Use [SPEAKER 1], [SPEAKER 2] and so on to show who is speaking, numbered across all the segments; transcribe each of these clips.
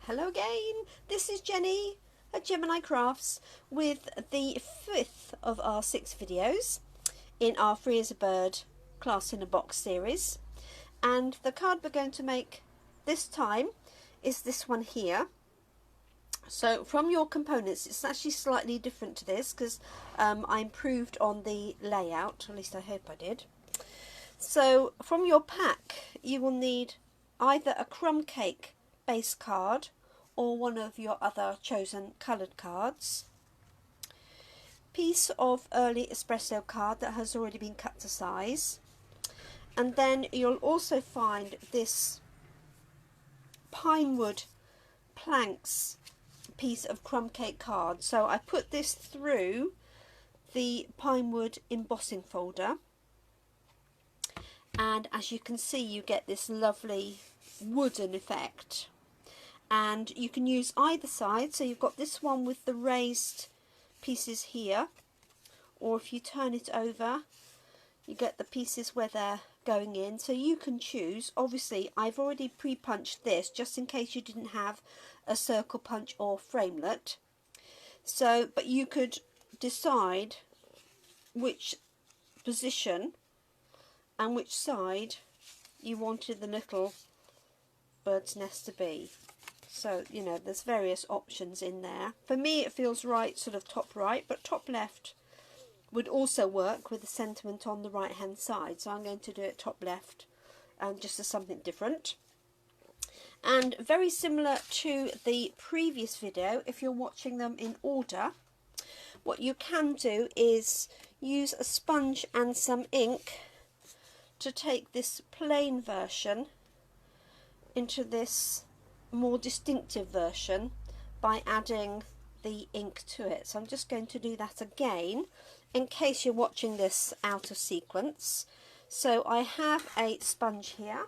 [SPEAKER 1] Hello again, this is Jenny at Gemini Crafts with the fifth of our 6 videos in our Free as a Bird class in a box series, and the card we're going to make this time is this one here. So from your components, it's actually slightly different to this because I improved on the layout, at least I hope I did. So from your pack you will need either a crumb cake base card or one of your other chosen coloured cards, piece of early espresso card that has already been cut to size, and then you'll also find this Pinewood Planks piece of crumb cake card. So I put this through the Pinewood embossing folder, and as you can see you get this lovely wooden effect, and you can use either side. So you've got this one with the raised pieces here, or if you turn it over you get the pieces where they're going in, so you can choose. Obviously I've already pre-punched this just in case you didn't have a circle punch or framelit, so but you could decide which position and which side you wanted the little bird's nest to be. So you know, there's various options in there. For me it feels right, sort of top right, but top left would also work with the sentiment on the right hand side, so I'm going to do it top left, just as something different. And very similar to the previous video, if you're watching them in order, what you can do is use a sponge and some ink to take this plain version into this more distinctive version by adding the ink to it. So I'm just going to do that again in case you're watching this out of sequence. So I have a sponge here,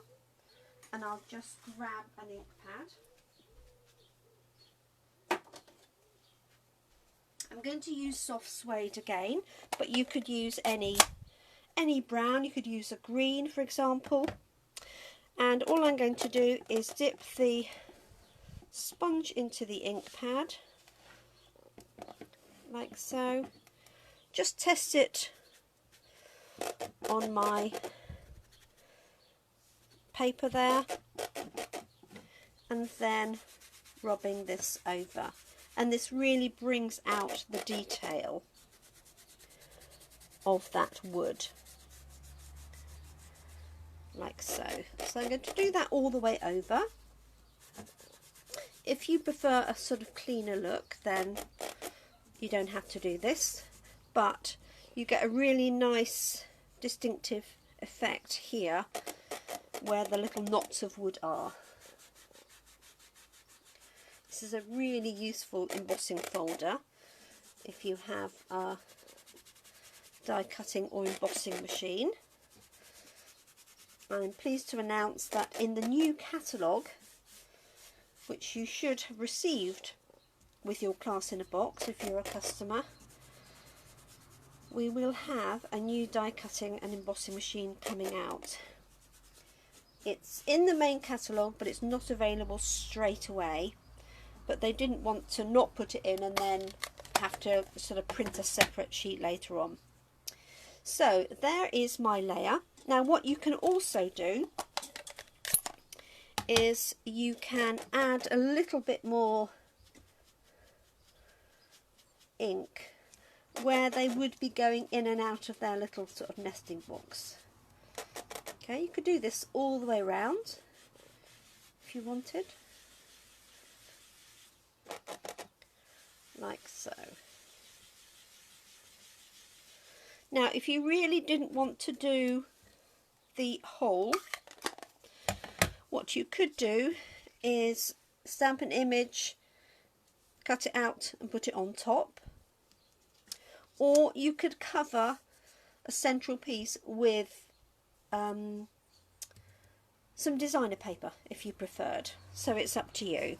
[SPEAKER 1] and I'll just grab an ink pad. I'm going to use soft suede again, but you could use any brown. You could use a green, for example. And all I'm going to do is dip the sponge into the ink pad like so. Just test it on my paper there, and then rubbing this over, and this really brings out the detail of that wood like so. So I'm going to do that all the way over. If you prefer a sort of cleaner look, then you don't have to do this, but you get a really nice distinctive effect here where the little knots of wood are. This is a really useful embossing folder if you have a die cutting or embossing machine. I'm pleased to announce that in the new catalogue, which you should have received with your class in a box if you're a customer, we will have a new die cutting and embossing machine coming out. It's in the main catalogue, but it's not available straight away, but they didn't want to not put it in and then have to sort of print a separate sheet later on. So there is my layer. Now what you can also do is you can add a little bit more ink where they would be going in and out of their little sort of nesting box. Okay, you could do this all the way around if you wanted, like so. Now if you really didn't want to do the hole, what you could do is stamp an image, cut it out and put it on top, or you could cover a central piece with some designer paper if you preferred. So it's up to you,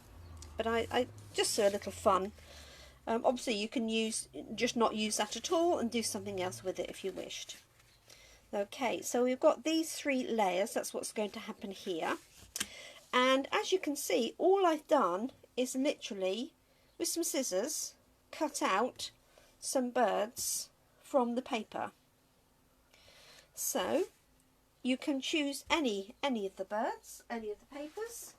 [SPEAKER 1] but I just for a little fun. Obviously you can just not use that at all and do something else with it if you wished. Okay, so we've got these 3 layers. That's what's going to happen here. And as you can see, all I've done is literally, with some scissors, cut out some birds from the paper. So you can choose any of the birds, any of the papers.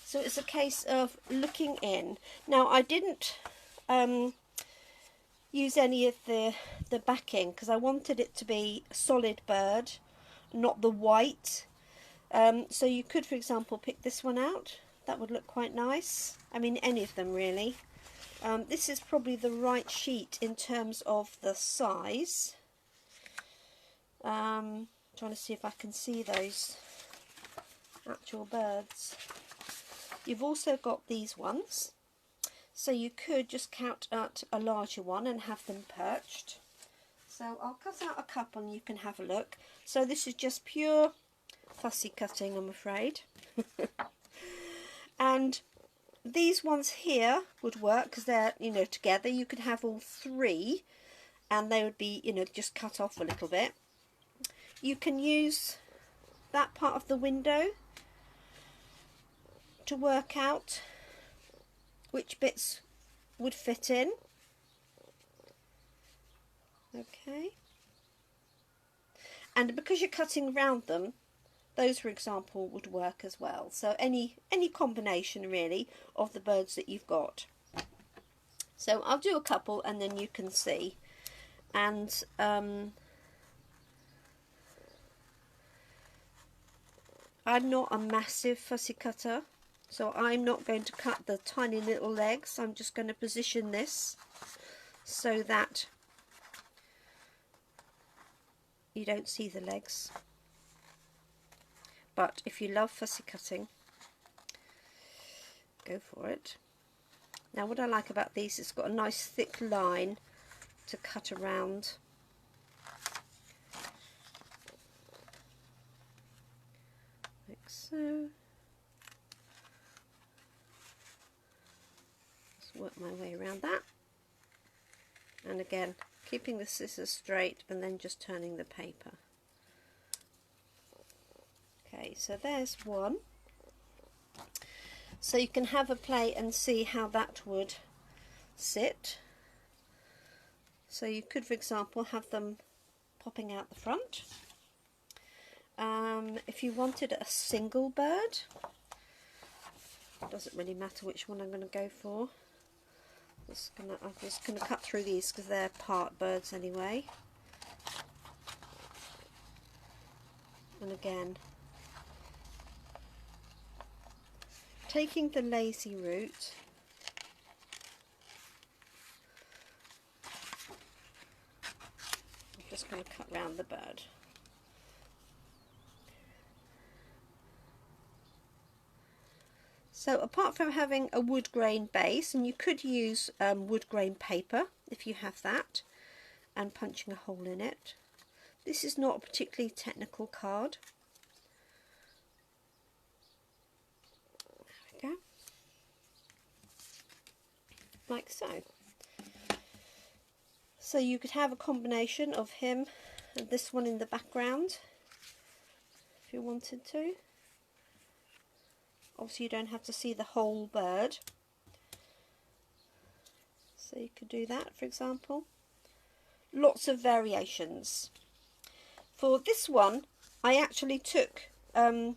[SPEAKER 1] So it's a case of looking in. Now I didn't use any of the backing because I wanted it to be a solid bird, not the white. So you could, for example, pick this one out. That would look quite nice. I mean, any of them really. This is probably the right sheet in terms of the size. Trying to see if I can see those actual birds. You've also got these ones, so you could just count out a larger one and have them perched. So I'll cut out a couple and you can have a look. So this is just pure fussy cutting, I'm afraid. And these ones here would work because they're, you know, together. You could have all three and they would be, you know, just cut off a little bit. You can use that part of the window to work out which bits would fit in. Okay. And because you're cutting around them, those, for example, would work as well. So any combination really of the birds that you've got. So I'll do a couple and then you can see. And I'm not a massive fussy cutter, so I'm not going to cut the tiny little legs. I'm just going to position this so that you don't see the legs. But if you love fussy cutting, go for it. Now what I like about these, it's got a nice thick line to cut around. Like so. Just work my way around that. And again, keeping the scissors straight and then just turning the paper. Okay, so there's one. So you can have a play and see how that would sit. So you could, for example, have them popping out the front. If you wanted a single bird, it doesn't really matter which one I'm going to go for. I'm just going to cut through these because they're part birds anyway. And again, taking the lazy route, I'm just going to cut round the bird. So apart from having a wood grain base, and you could use wood grain paper if you have that, and punching a hole in it. This is not a particularly technical card. There we go. Like so. So you could have a combination of him and this one in the background if you wanted to. Obviously you don't have to see the whole bird. So you could do that, for example. Lots of variations. For this one, I actually took 2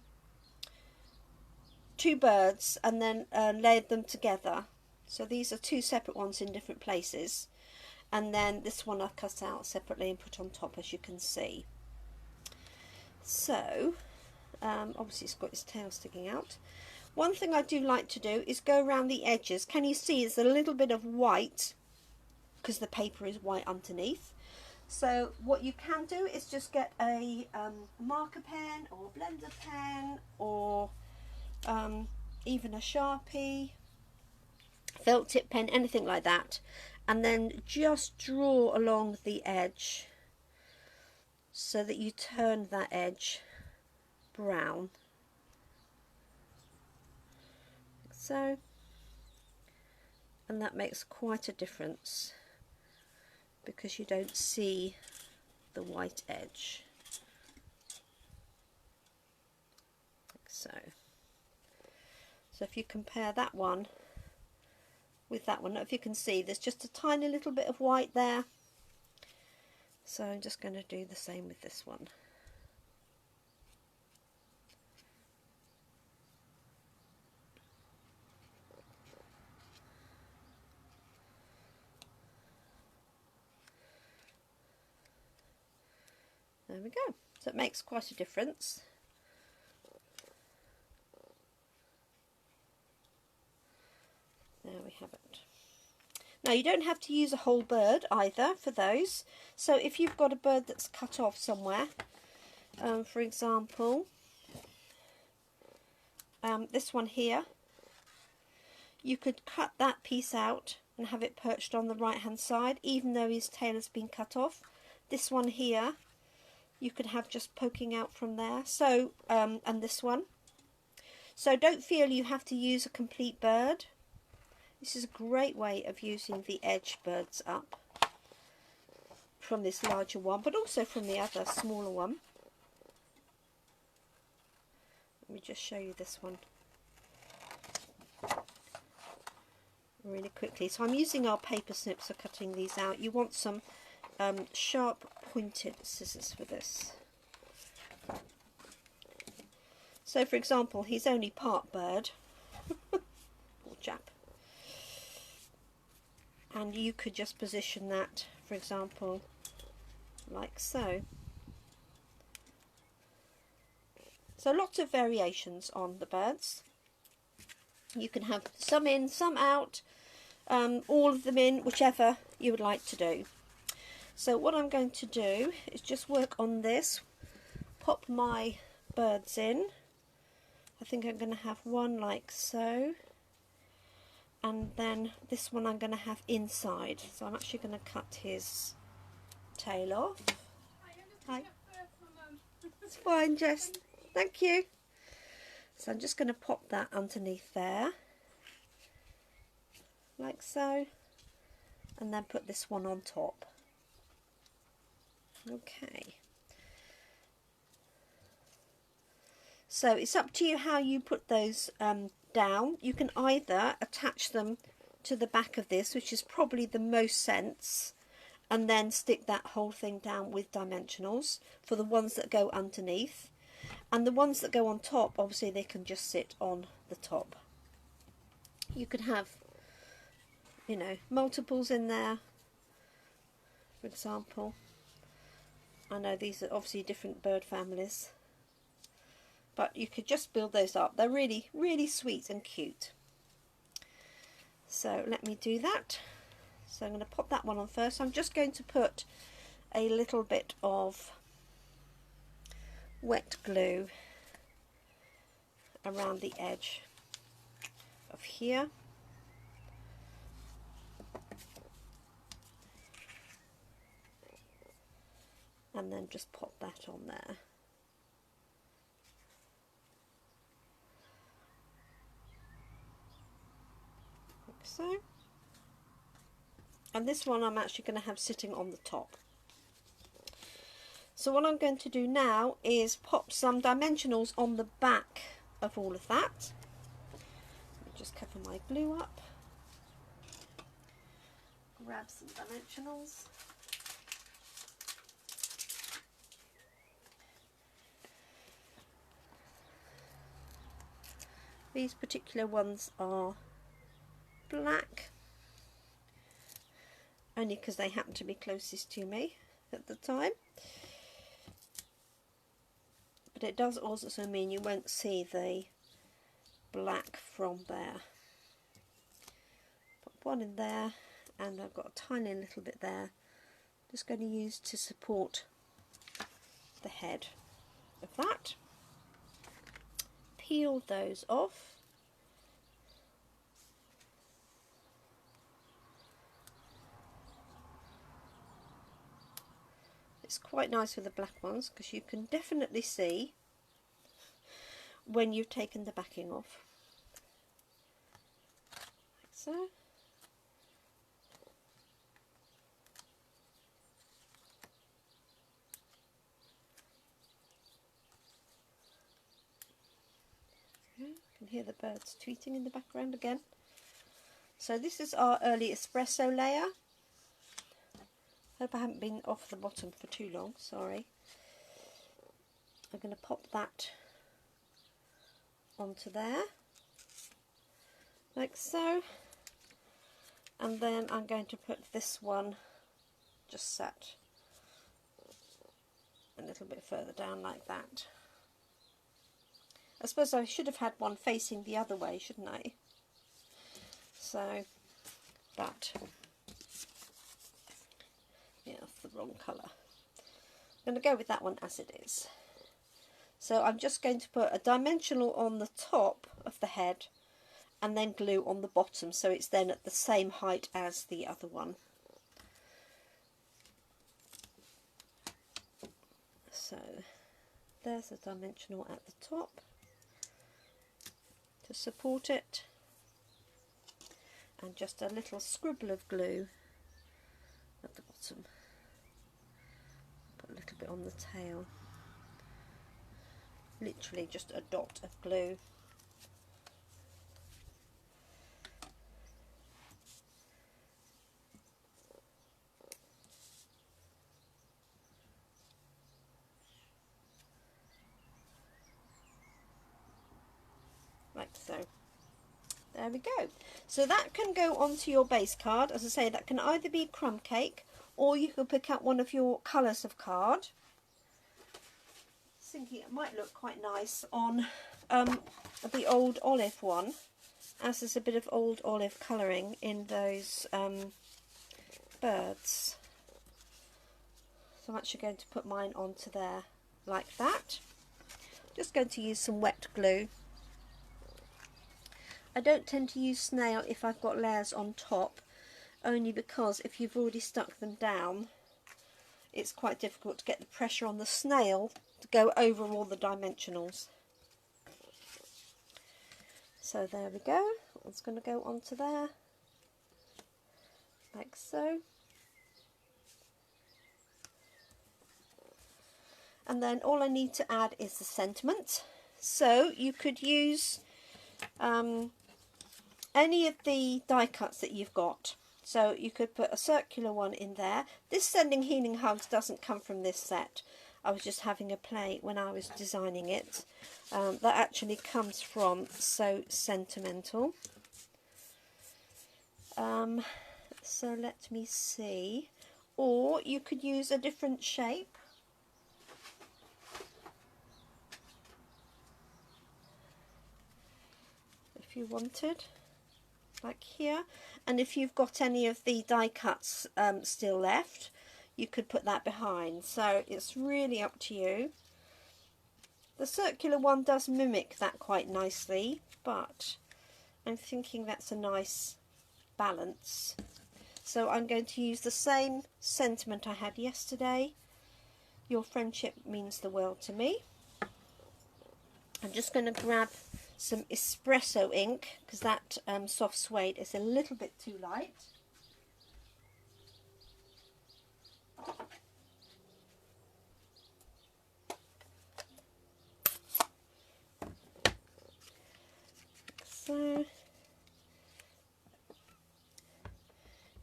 [SPEAKER 1] birds and then layered them together. So these are 2 separate ones in different places. And then this one I've cut out separately and put on top, as you can see. So, obviously it's got his tail sticking out. One thing I do like to do is go around the edges. Can you see there's a little bit of white because the paper is white underneath. So what you can do is just get a marker pen or blender pen or even a Sharpie, felt tip pen, anything like that, and then just draw along the edge so that you turn that edge brown. So, and that makes quite a difference because you don't see the white edge. Like so. So if you compare that one with that one, if you can see, there's just a tiny little bit of white there. So I'm just going to do the same with this one. There we go. So it makes quite a difference. There we have it. Now you don't have to use a whole bird either for those. So if you've got a bird that's cut off somewhere, for example, this one here, you could cut that piece out and have it perched on the right hand side, even though his tail has been cut off. This one here, you could have just poking out from there. So, and this one. So don't feel you have to use a complete bird. This is a great way of using the edge birds up from this larger one, but also from the other smaller one. Let me just show you this one really quickly. So I'm using our paper snips for cutting these out. You want some sharp pointed scissors for this. So for example, he's only part bird. Poor chap. And you could just position that, for example, like so. So lots of variations on the birds. You can have some in, some out, all of them in, whichever you would like to do. So what I'm going to do is just work on this, pop my birds in. I think I'm going to have one like so. And then this one I'm going to have inside. So I'm actually going to cut his tail off. Hi. It's fine, Jess. Thank you. So I'm just going to pop that underneath there. Like so. And then put this one on top. Okay. So it's up to you how you put those down. You can either attach them to the back of this, which is probably the most sense, and then stick that whole thing down with dimensionals for the ones that go underneath. And the ones that go on top, obviously they can just sit on the top. You could have, you know, multiples in there, for example. I know these are obviously different bird families, but you could just build those up. They're really, really sweet and cute. So let me do that. So I'm going to pop that one on first. I'm just going to put a little bit of wet glue around the edge of here. And then just pop that on there. Like so. And this one I'm actually going to have sitting on the top. So what I'm going to do now is pop some dimensionals on the back of all of that. Let me just cover my glue up. Grab some dimensionals. These particular ones are black, only because they happen to be closest to me at the time. But it does also mean you won't see the black from there. Put one in there, and I've got a tiny little bit there. Just going to use to support the head of that. Peel those off. It's quite nice with the black ones because you can definitely see when you've taken the backing off. Like so. You can hear the birds tweeting in the background again. So this is our early espresso layer. Hope I haven't been off the bottom for too long, sorry. I'm going to pop that onto there, like so. And then I'm going to put this one just set a little bit further down like that. I suppose I should have had one facing the other way, shouldn't I? So, but yeah, that's the wrong colour. I'm going to go with that one as it is. So I'm just going to put a dimensional on the top of the head and then glue on the bottom, so it's then at the same height as the other one. So there's a dimensional at the top to support it, and just a little scribble of glue at the bottom. Put a little bit on the tail, literally just a dot of glue. Like so. There we go. So that can go onto your base card. As I say, that can either be crumb cake, or you can pick out one of your colours of card. Thinking it might look quite nice on the old olive one, as there's a bit of old olive colouring in those birds. So I'm actually going to put mine onto there like that. Just going to use some wet glue. I don't tend to use snail if I've got layers on top, only because if you've already stuck them down, it's quite difficult to get the pressure on the snail to go over all the dimensionals. So there we go. It's going to go onto there, like so. And then all I need to add is the sentiment. So you could use any of the die cuts that you've got. So you could put a circular one in there. This Sending Healing Hugs doesn't come from this set. I was just having a play when I was designing it. That actually comes from So Sentimental. So let me see. Or you could use a different shape. If you wanted. Like here, and if you've got any of the die cuts still left, you could put that behind. So it's really up to you. The circular one does mimic that quite nicely, but I'm thinking that's a nice balance. So I'm going to use the same sentiment I had yesterday. Your friendship means the world to me. I'm just going to grab some espresso ink, because that soft suede is a little bit too light. So,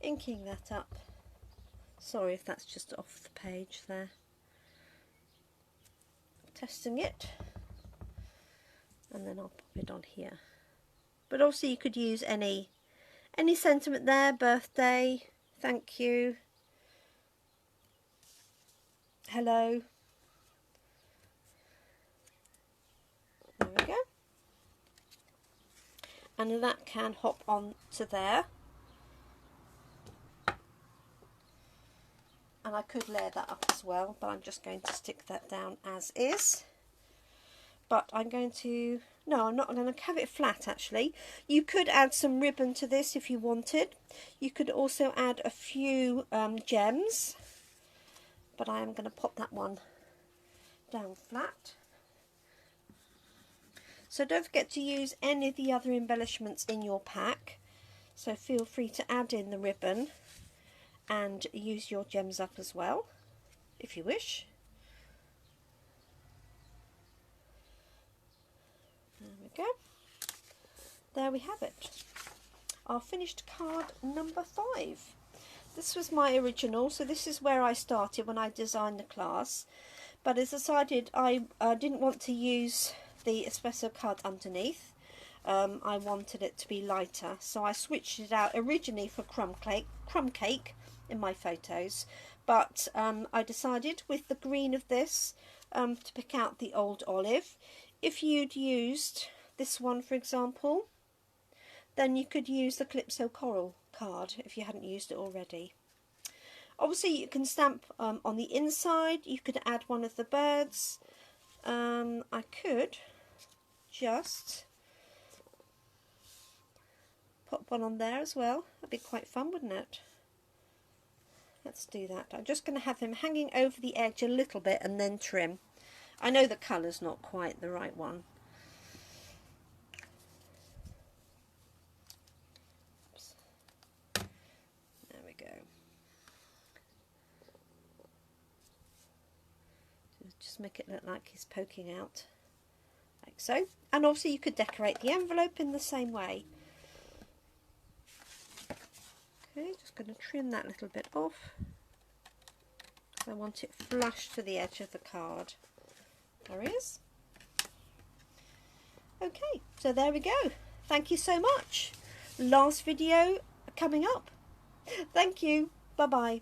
[SPEAKER 1] inking that up. Sorry if that's just off the page there. Testing it. And then I'll pop it on here. But also you could use any sentiment there. Birthday, thank you, hello. There we go. And that can hop on to there. And I could layer that up as well, but I'm just going to stick that down as is. But I'm going to, no, I'm not going to have it flat actually. You could add some ribbon to this if you wanted. You could also add a few gems, but I am going to pop that one down flat. So don't forget to use any of the other embellishments in your pack. So feel free to add in the ribbon and use your gems up as well, if you wish. There we go. there we have it. Our finished card number 5. This was my original, so this is where I started when I designed the class. But I decided I didn't want to use the espresso card underneath. I wanted it to be lighter, so I switched it out originally for crumb cake in my photos. But I decided with the green of this to pick out the old olive. If you'd used this one, for example, then you could use the Calypso Coral card if you hadn't used it already. Obviously you can stamp on the inside, you could add one of the birds. I could just put one on there as well. That'd be quite fun, wouldn't it? Let's do that. I'm just going to have him hanging over the edge a little bit and then trim. I know the colour's not quite the right one. Oops. There we go. Just make it look like he's poking out, like so. And also you could decorate the envelope in the same way. Okay, just going to trim that little bit off. I want it flush to the edge of the card. There he is. Okay, so there we go. Thank you so much. Last video coming up. Thank you. Bye-bye.